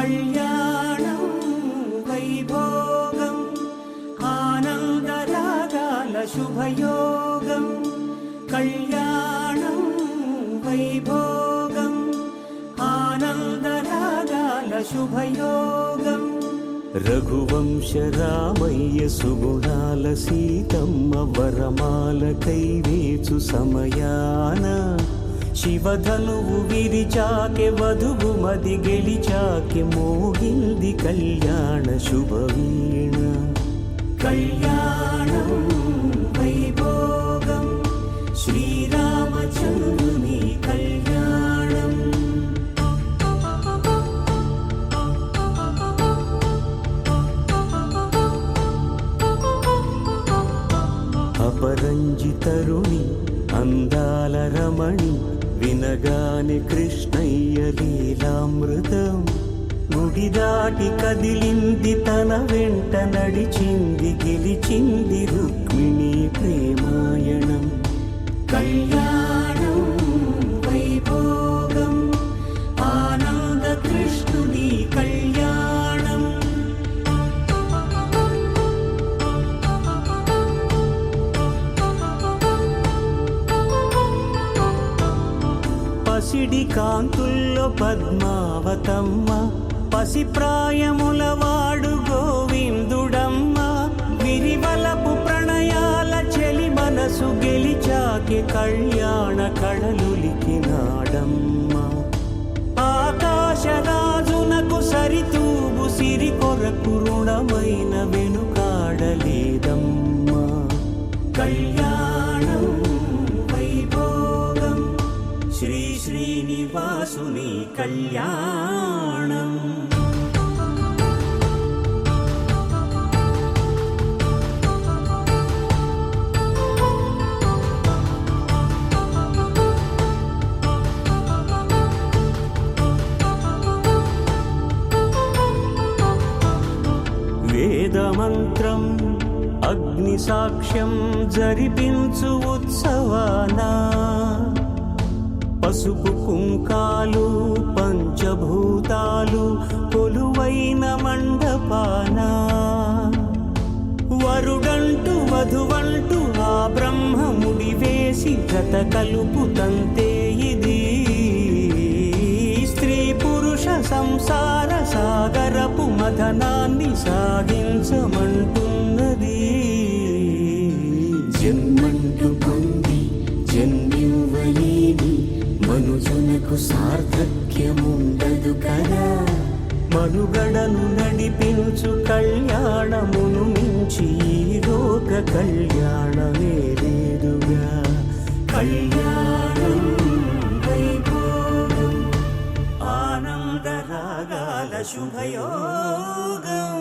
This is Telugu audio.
కళ్యాణం వైభోగం ఆనందరాగాల శుభయోగం కళ్యాణం వైభోగం ఆనందరాగాల శుభయోగం రఘువంశ రామయ్య సుగుణాల సీతమ్మ వరమాల కైవేచు సమయాన శివధనువు విరిచాకె వధువు మది గెలిచాకె మోగింది కళ్యాణ శుభవీణ కళ్యాణం వైభోగం శ్రీరామచంద్రుని కళ్యాణం అపరంజి తరుణి అందాల రమణి వినగాని కృష్ణయ్య లీలామృతం గుడి దాటి కదిలింది తన వెంట నడిచింది గెలిచింది రుక్మిణి ప్రేమాయణం కళ్యాణం వైభోగం ఆనంద కృష్ణుని కళ్యాణం పసిడి కాంతుల్లో పద్మావతమ్మ పసిప్రాయముల వాడు గోవిందుడమ్మ విరివలపు ప్రణయాల చెలి మనసు గెలిచాకె కళ్యాణ కళలులికినాడమ్మ ఆకాశరాజునకు సరితూగు సిరి కొరకు రుణమైన వెనుకాడలేదమ్మ కళ్యాణం వైభోగం శ్రీ శ్రీనివాసుని కళ్యాణం వేదమంత్రం అగ్ని సాక్ష్యం జరిపించు ఉత్సవానా పసుపు కుంకాలు పంచభూతాలు కొలువైన మండపాన వరుడంటూ వధువంటూ ఆ బ్రహ్మముడి వేసి జత కలుపు తంతే ఇది స్త్రీ పురుష సంసార సాగరపు మథనాన్ని సాగించమంటున్నది జన్మంటూ పొంది జన్మివ్వలేని మనుజునకు సార్థక్యముండదు కదా మనుగడను నడిపించు కళ్యాణమును మించి లోక కళ్యాణమే లేదుగా కళ్యాణం వైభోగం ఆనందరాగాల శుభయోగం